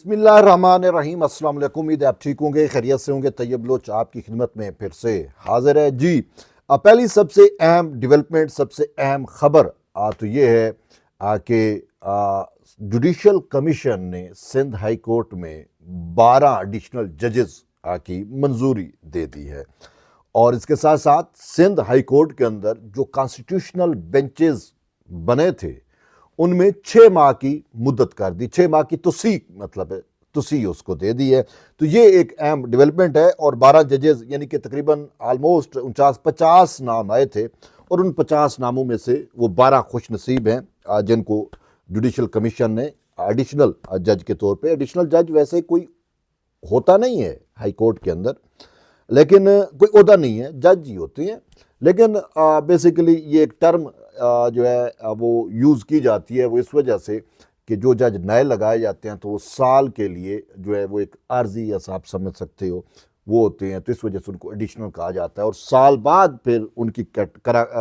बिस्मिल्लाहिर्रहमानिर्रहीम। अस्सलाम वालेकुम। उम्मीद है आप ठीक होंगे, खैरियत से होंगे। तैयब लोच आपकी खिदमत में फिर से हाजिर है जी। पहली सबसे अहम डेवलपमेंट, सबसे अहम खबर तो ये है कि जुडिशल कमीशन ने सिंध हाई कोर्ट में 12 एडिशनल जजेस की मंजूरी दे दी है। और इसके साथ साथ सिंध हाई कोर्ट के अंदर जो कॉन्स्टिट्यूशनल बेंचेस बने थे उनमें 6 माह की मुद्दत कर दी, 6 माह की तुसी, मतलब है तुसी उसको दे दी है। तो ये एक अहम डेवलपमेंट है। और 12 जजेस यानी कि तकरीबन ऑलमोस्ट 49-50 नाम आए थे और उन 50 नामों में से वो 12 खुश नसीब हैं जिनको जुडिशल कमीशन ने एडिशनल जज के तौर पे, एडिशनल जज वैसे कोई होता नहीं है हाई कोर्ट के अंदर, लेकिन कोई ओहदा नहीं है, जज ही होते हैं। लेकिन बेसिकली ये एक टर्म जो है वो यूज़ की जाती है, वो इस वजह से कि जो जज नए लगाए जाते हैं तो वो साल के लिए जो है वो एक आर्जी, या आप समझ सकते हो, वो होते हैं। तो इस वजह से उनको एडिशनल कहा जाता है। और साल बाद फिर उनकी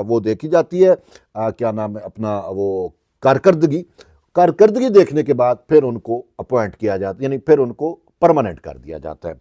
वो देखी जाती है, क्या नाम है अपना, वो कारकर्दगी देखने के बाद फिर उनको अपॉइंट किया जाता है, यानी फिर उनको परमानेंट कर दिया जाता है।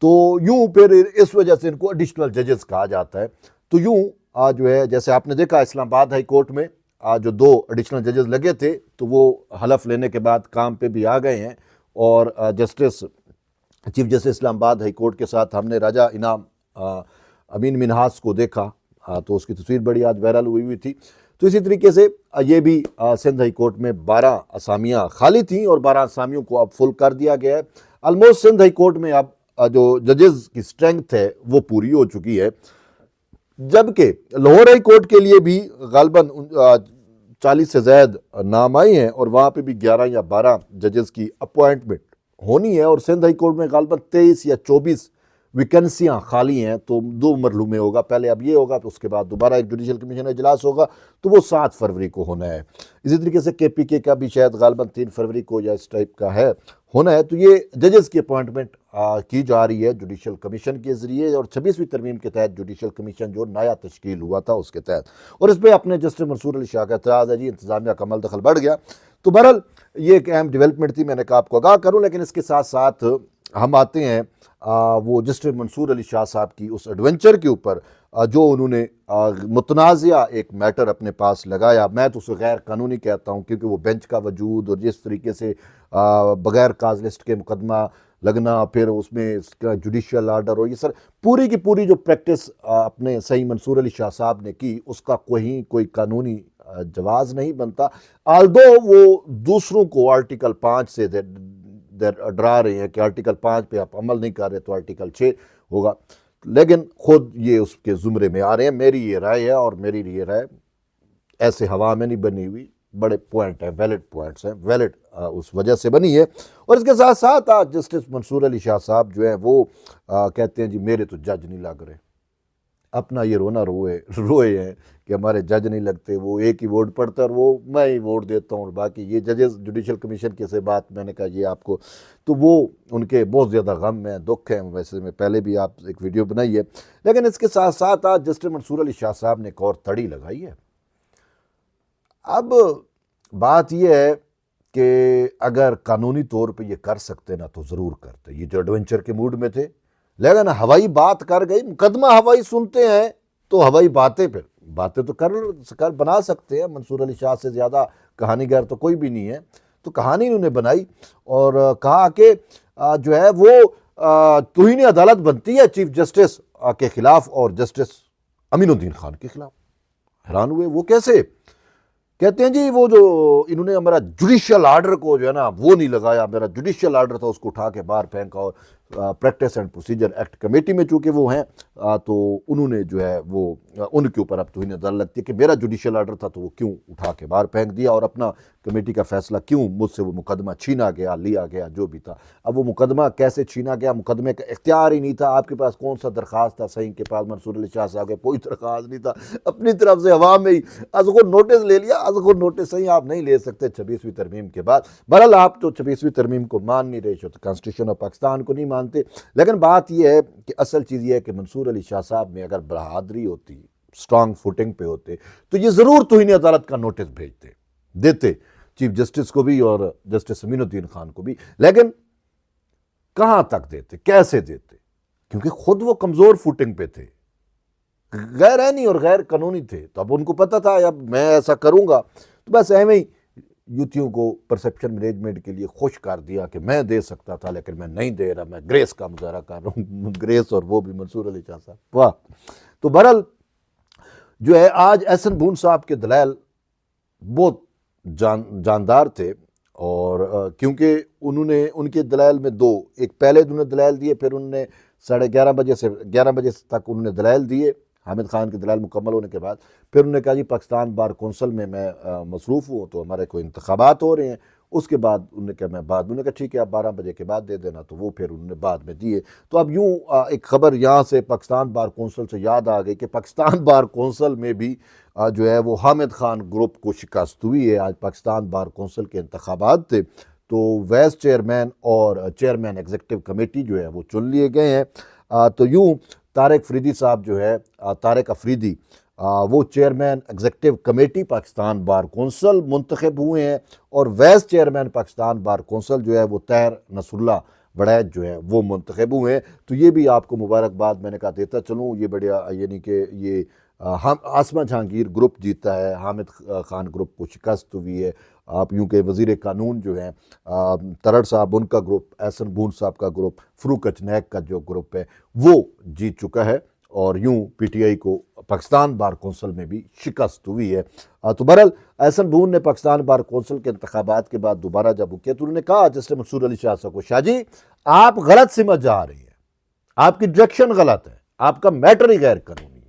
तो यूं फिर इस वजह से इनको एडिशनल जजेस कहा जाता है। तो यूं जो है, जैसे आपने देखा इस्लामाबाद हाई कोर्ट में जो 2 एडिशनल जजेस लगे थे तो वो हलफ लेने के बाद काम पे भी आ गए हैं। और chief justice Islamabad high court के साथ हमने राजा इनाम अमीन मिनहास को देखा, तो उसकी तस्वीर बड़ी आज वायरल हुई थी। तो इसी तरीके से ये भी सिंध हाई कोर्ट में 12 असामियाँ खाली थी और 12 असामियों को अब फुल कर दिया गया है। ऑलमोस्ट सिंध हाई कोर्ट में अब जो जजेस की स्ट्रेंथ है वो पूरी हो चुकी है। जबकि लाहौर हाई कोर्ट के लिए भी गालबन 40 से ज्यादा नाम आए हैं और वहाँ पे भी 11 या 12 जजेस की अपॉइंटमेंट होनी है। और सिंध हाई कोर्ट में गालबन 23 या 24 वैकेंसियाँ खाली हैं। तो 2 मरहलों में होगा, पहले अब ये होगा तो उसके बाद दोबारा एक जुडिशल कमीशन इजलास होगा, तो वो 7 फरवरी को होना है। इसी तरीके से KPK का भी शायद गालबन 3 फरवरी को या इस टाइप का है होना है। तो ये जजेस की अपॉइंटमेंट की जा रही है जुडिशल कमीशन के जरिए, और 26वीं तरमीम के तहत जुडिशल कमीशन जो नया तश्कील हुआ था उसके तहत। और इस पर अपने जस्टिस मंसूर अली शाह का एतराज़ है जी, इंतजामिया का अमल दखल बढ़ गया। तो बहरहाल ये एक अहम डेवलपमेंट थी, मैंने कहा आपको आगाह करूँ। लेकिन इसके साथ साथ हम आते हैं वो जस्टिस मंसूर अली शाह साहब की उस एडवेंचर के ऊपर जो उन्होंने मुतनाज़िया एक मैटर अपने पास लगाया। मैं तो उसे गैर कानूनी कहता हूँ, क्योंकि वो बेंच का वजूद और जिस तरीके से बगैर काज लिस्ट के मुकदमा लगना, फिर उसमें इसका जुडिशल आर्डर, और ये सर पूरी की पूरी जो प्रैक्टिस अपने सही मंसूर अली शाह साहब ने की, उसका कोई कानूनी जवाज़ नहीं बनता। आल्दो वो दूसरों को आर्टिकल 5 से डरा रहे हैं कि आर्टिकल 5 पे आप अमल नहीं कर रहे तो आर्टिकल 6 होगा, लेकिन खुद ये उसके जुमरे में आ रहे हैं। मेरी ये राय है, और मेरी ये राय ऐसे हवा में नहीं बनी हुई, बड़े पॉइंट हैं, वैलिड पॉइंट्स हैं, वैलिड उस वजह से बनी है। और इसके साथ साथ आज जस्टिस मंसूर अली शाह साहब जो है वो कहते हैं जी मेरे तो जज नहीं लग रहे। अपना ये रोना रोए हैं कि हमारे जज नहीं लगते, वो एक ही वोट पढ़ता है और वो मैं ही वोट देता हूँ, और बाकी ये जजेस जुडिशल कमीशन की से बात मैंने कहा ये आपको, तो वो उनके बहुत ज़्यादा गम है, दुख है। वैसे मैं पहले भी आप एक वीडियो बनाई है। लेकिन इसके साथ साथ आज जस्टिस मंसूर अली शाह साहब ने एक और तड़ी लगाई है। अब बात यह है कि अगर कानूनी तौर पे ये कर सकते ना तो ज़रूर करते, ये जो एडवेंचर के मूड में थे। लेकिन हवाई बात कर गई, मुकदमा हवाई सुनते हैं तो हवाई बातें तो कर बना सकते हैं। मंसूर अली शाह से ज़्यादा कहानीगर तो कोई भी नहीं है। तो कहानी उन्होंने बनाई और कहा कि जो है वो तौहीन अदालत बनती है चीफ जस्टिस के खिलाफ और जस्टिस अमीनुद्दीन खान के खिलाफ। हैरान हुए, वो कैसे? कहते हैं जी वो जो इन्होंने हमारा जुडिशियल आर्डर को जो है ना वो नहीं लगाया, मेरा जुडिशियल आर्डर था उसको उठा के बाहर फेंका। और practice and procedure act committee में चूँकि वो हैं तो उन्होंने जो है वो उनके ऊपर अब तौहीन अदालत लगती है कि मेरा जुडिशियल आर्डर था तो वो क्यों उठा के बाहर फेंक दिया, और अपना कमेटी का फैसला क्यों मुझसे वो मुकदमा छीना गया, लिया गया, जो भी था। अब वो मुकदमा कैसे छीना गया, मुकदमे का इख्तियार ही नहीं था। आपके पास कौन सा दरख्वास्त था? सही के पास मंसूर अली शाह साहब के कोई दरख्वास्त नहीं था, अपनी तरफ से हवा में ही अज़गुर नोटिस ले लिया। अज़गुर नोटिस सही आप नहीं ले सकते 26वीं तरमीम के बाद। बहरहाल आप तो 26वीं तरमीम को मान नहीं रहे, तो कॉन्स्टिट्यूशन ऑफ पाकिस्तान को नहीं मानते। लेकिन बात यह है कि असल चीज़ ये है कि मंसूर अली शाह साहब में अगर बहादुरी होती, स्ट्रांग फुटिंग पे होते, तो ये ज़रूर तौहीन अदालत का नोटिस देते चीफ जस्टिस को भी और जस्टिस अमीनुद्दीन खान को भी। लेकिन कहां तक देते, कैसे देते, क्योंकि खुद वो कमजोर फुटिंग पे थे, गैर आईनी और गैर कानूनी थे। तो अब उनको पता था अब मैं ऐसा करूंगा तो बस ऐਵੇਂ ही युतियों को परसेप्शन मैनेजमेंट के लिए खुश कर दिया कि मैं दे सकता था लेकिन मैं नहीं दे रहा, मैं ग्रेस का मुजाहरा कर रहा हूँ। ग्रेस और वो भी मंसूर अली शाह साहब, वाह। तो बहरहाल जो है आज एहसन बून साहब के दलाल बहुत जानदार थे, और क्योंकि उन्होंने उनके दलाल में दो, एक पहले उन्होंने दलाल दिए, फिर उन्होंने 11:30 से 11 बजे तक उन्होंने दलाल दिए हामिद खान के दलाल मुकम्मल होने के बाद। फिर उन्होंने कहा जी पाकिस्तान बार कौंसल में मैं मसरूफ़ हूँ तो हमारे कोई इंतखाबात हो रहे हैं। उसके बाद उन्होंने कहा मैं बाद, उन्होंने कहा ठीक है आप 12 बजे के बाद दे देना, तो वो फिर उन्होंने बाद में दिए। तो अब यूँ एक ख़बर यहाँ से पाकिस्तान बार कौंसल से याद आ गई कि पाकिस्तान बार कौंसल में भी जो है वो हामिद खान ग्रुप को शिकस्त हुई है। आज पाकिस्तान बार कौंसल के इंतखाबात थे तो वाइस चेयरमैन और चेयरमैन एग्जीक्यूटिव कमेटी जो है वो चुन लिए गए हैं। तो यूँ तारिक अफरीदी साहब जो है, तारिक अफरीदी वो chairman executive committee Pakistan bar council मुंतखब हुए हैं, और vice chairman Pakistan bar council जो है वो तैर नसरुल्लाह वड़ैच जो है वो मुंतखब हुए हैं। तो ये भी आपको मुबारकबाद मैंने कहा देता चलूँ, ये बढ़िया, यानी कि ये हम आसमा जहांगीर ग्रुप जीता है, हामिद खान ग्रुप को शिकस्त हुई है। आप यूँ के वज़ीर कानून जो हैं तरड़ साहब उनका ग्रुप, एहसन बून साहब का ग्रुप, फ़रूक अचनैक का जो ग्रुप है वो जीत चुका है, और यूँ PTI को पाकिस्तान बार कौंसल में भी शिकस्त हुई है। तो बहरहाल एहसन बून ने पाकिस्तान बार कौंसल के इंतखाबात के बाद दोबारा जब वो किया तो उन्होंने कहा जैसे मंसूर अली शाह साहब को, शाह जी आप गलत समझ जा रही हैं, आपकी डायरेक्शन गलत है, आपका मैटर ही गैर कानूनी है।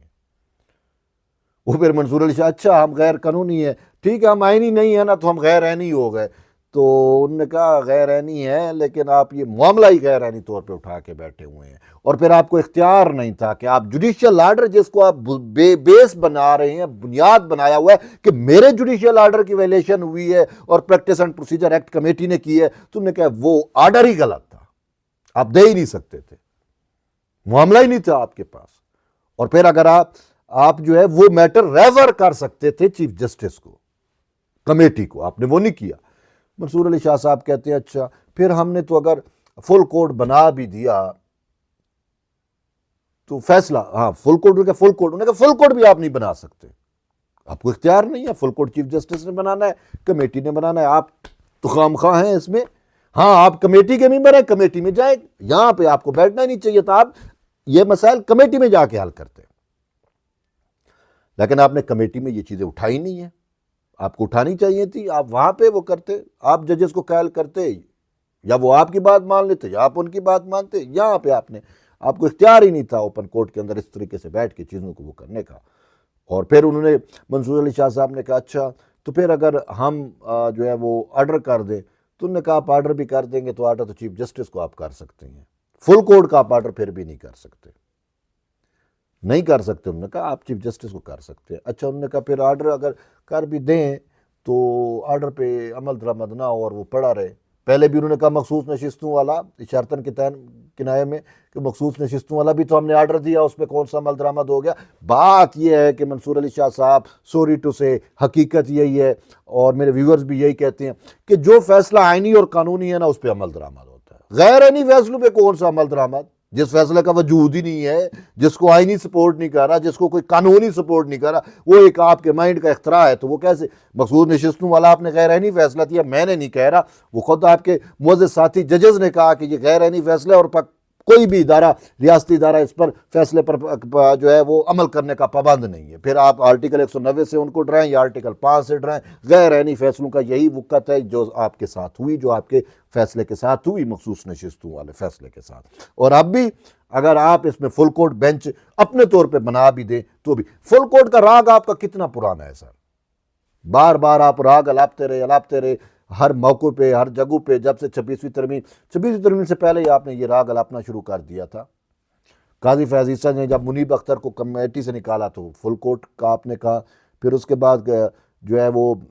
वो फिर मंसूर अली शाह, अच्छा हम गैर कानूनी है, ठीक है हम आईनी नहीं है ना तो हम गैर आईनी हो गए। तो उन्होंने कहा गैर आईनी है लेकिन आप ये मामला ही गैर आईनी तौर पे उठा के बैठे हुए हैं, और फिर आपको इख्तियार नहीं था कि आप जुडिशियल आर्डर जिसको आप बेस बना रहे हैं, बुनियाद बनाया हुआ है कि मेरे जुडिशियल आर्डर की वायलेशन हुई है और practice and procedure act committee ने की है, तो उन्होंने कहा वो आर्डर ही गलत था, आप दे ही नहीं सकते थे, मामला ही नहीं था आपके पास। और फिर अगर आप जो है वो मैटर रेफर कर सकते थे चीफ जस्टिस को, कमेटी को, आपने वो नहीं किया। मंसूर अली शाह साहब कहते हैं अच्छा फिर हमने तो अगर फुल कोर्ट बना भी दिया तो फैसला, हाँ फुल कोर्ट, उन्होंने कहा फुल कोर्ट भी आप नहीं बना सकते, आपको इख्तियार नहीं है, फुल कोर्ट चीफ जस्टिस ने बनाना है, कमेटी ने बनाना है, आप तो खामखा हैं इसमें। हाँ आप कमेटी के मेंबर हैं, कमेटी में जाए, यहां पे आपको बैठना ही नहीं चाहिए था, आप ये मसाइल कमेटी में जाके हल करते, लेकिन आपने कमेटी में ये चीजें उठाई नहीं है, आपको उठानी चाहिए थी, आप वहां पे वो करते, आप जजेस को कायल करते, या वो आपकी बात मान लेते या आप उनकी बात मानते। यहाँ पे आपको इख्तियार ही नहीं था ओपन कोर्ट के अंदर इस तरीके से बैठ के चीज़ों को वो करने का। और फिर उन्होंने, मंसूर अली शाह साहब ने कहा अच्छा तो फिर अगर हम जो है वो ऑर्डर कर दें, तो उन्होंने कहा आप ऑर्डर भी कर देंगे तो ऑर्डर तो चीफ जस्टिस को आप कर सकते हैं, फुल कोर्ट का आप ऑर्डर फिर भी नहीं कर सकते, नहीं कर सकते। उन्होंने कहा आप चीफ जस्टिस को कर सकते हैं। अच्छा उन्होंने कहा फिर ऑर्डर अगर कर भी दें तो ऑर्डर पे अमल दरामद ना हो और वो पड़ा रहे। पहले भी उन्होंने कहा मखसूस नशिस्तों वाला, इशारतन के तहत किनाये में कि मखसूस नशिस्तों वाला भी तो हमने ऑर्डर दिया, उसमें कौन सा अमल दरामद हो गया। बात यह है कि मंसूर अली शाह साहब, सॉरी टू से, हकीकत यही है और मेरे व्यूअर्स भी यही कहते हैं कि जो फैसला आईनी और कानूनी है ना उस पर अमल दरामद होता है, गैर आईनी फैसलों पर कौन सा अमल दरामद, जिस फैसले का वजूद ही नहीं है, जिसको आईनी सपोर्ट नहीं कर रहा, जिसको कोई कानूनी सपोर्ट नहीं कर रहा, वो एक आपके माइंड का इख्तरा है। तो वो कैसे मखसूस नशिस्तों वाला आपने गैर आईनी फैसला दिया, मैंने नहीं कह रहा, वो खुद आपके मुअज़्ज़ज़ साथी जजेस ने कहा कि ये गैर आईनी फैसला और कोई भी इदारा, रियासती इदारा इस पर फैसले पर जो है वो अमल करने का पाबंद नहीं है। फिर आप आर्टिकल 190 से उनको डराएं या आर्टिकल 5 से डराएं, गैर आईनी फैसलों का यही वक़्त है जो आपके साथ हुई, जो आपके फैसले के साथ हुई, मखसूस नशिस्तों वाले फैसले के साथ। और अब भी अगर आप इसमें फुल कोर्ट बेंच अपने तौर पे बना भी दें तो भी, फुल कोर्ट का राग आपका कितना पुराना है सर, बार बार आप राग अलापते रहे हर मौके पे, हर जगह पे। जब से 26वीं तरमीम से पहले ही आपने ये राग अलापना शुरू कर दिया था। काजी फैज़ ईसा ने जब मुनीब अख्तर को कमेटी से निकाला तो फुल कोर्ट का आपने कहा, फिर उसके बाद जो है वो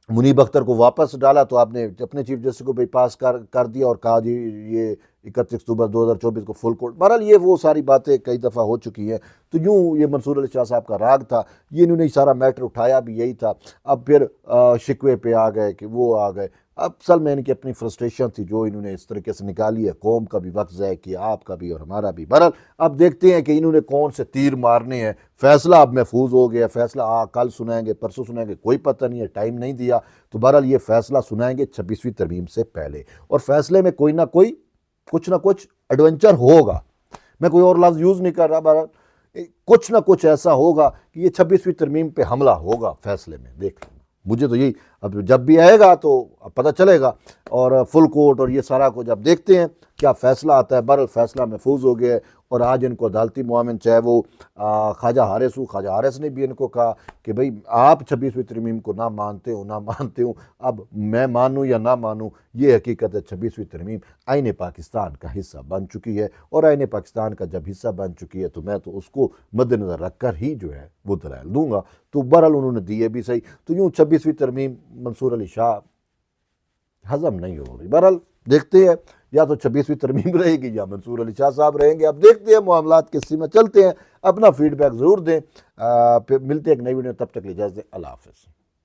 मुनीब अख्तर को वापस डाला तो आपने अपने चीफ जस्टिस को भी पास कर दिया और कहा जी ये 31 अक्टूबर 2024 को फुल कोर्ट। बहरहाल ये वो सारी बातें कई दफ़ा हो चुकी हैं। तो यूँ ये मंसूर अली शाह साहब का राग था, ये इन्होंने सारा मैटर उठाया भी यही था। अब फिर शिकवे पे आ गए कि वो आ गए, अब असल में इनकी अपनी फ्रस्ट्रेशन थी जो इन्होंने इस तरीके से निकाली है, कौम का भी वक्त ज़ाय किया, आपका भी और हमारा भी। बहरहाल अब देखते हैं कि इन्होंने कौन से तीर मारने हैं। फैसला अब महफूज हो गया, फैसला कल सुनाएंगे, परसों सुनाएंगे, कोई पता नहीं है, टाइम नहीं दिया। तो बहरहाल ये फैसला सुनाएंगे 26वीं तरमीम से पहले, और फैसले में कोई ना कोई कुछ ना कुछ एडवेंचर होगा। मैं कोई और लफ्ज़ यूज़ नहीं कर रहा, बहरहाल कुछ ना कुछ ऐसा होगा कि ये 26वीं तरमीम पे हमला होगा फैसले में। देख लेना, मुझे तो यही, अब जब भी आएगा तो अब पता चलेगा। और फुल कोर्ट और ये सारा कुछ अब देखते हैं क्या फ़ैसला आता है। बहरहाल फ़ैसला महफूज हो गया है, और आज इनको अदालती मुआविन चाहे वो ख्वाजा हारिस ने भी इनको कहा कि भाई आप 26वीं तरमीम को ना मानते हो, अब मैं मानूँ या ना मानूँ, ये हकीकत है 26वीं तरमीम आईन पाकिस्तान का हिस्सा बन चुकी है। और आईन पाकिस्तान का जब हिस्सा बन चुकी है तो मैं तो उसको मद्देनज़र रख कर ही जो है वो दलाइल दूंगा। तो बहरहाल उन्होंने दिए भी सही। तो यूँ 26वीं तरमीम मंसूर अली शाह हजम नहीं हो रही। बहरहाल देखते हैं, या तो 26वीं तरमीम रहेगी या मंसूर अली शाह साहब रहेंगे। अब देखते हैं मामलात किस सीमा चलते हैं। अपना फीडबैक ज़रूर दें। फिर मिलते हैं एक नई वीडियो, तब तक इजाज़त दें। अल्लाह हाफ़िज़।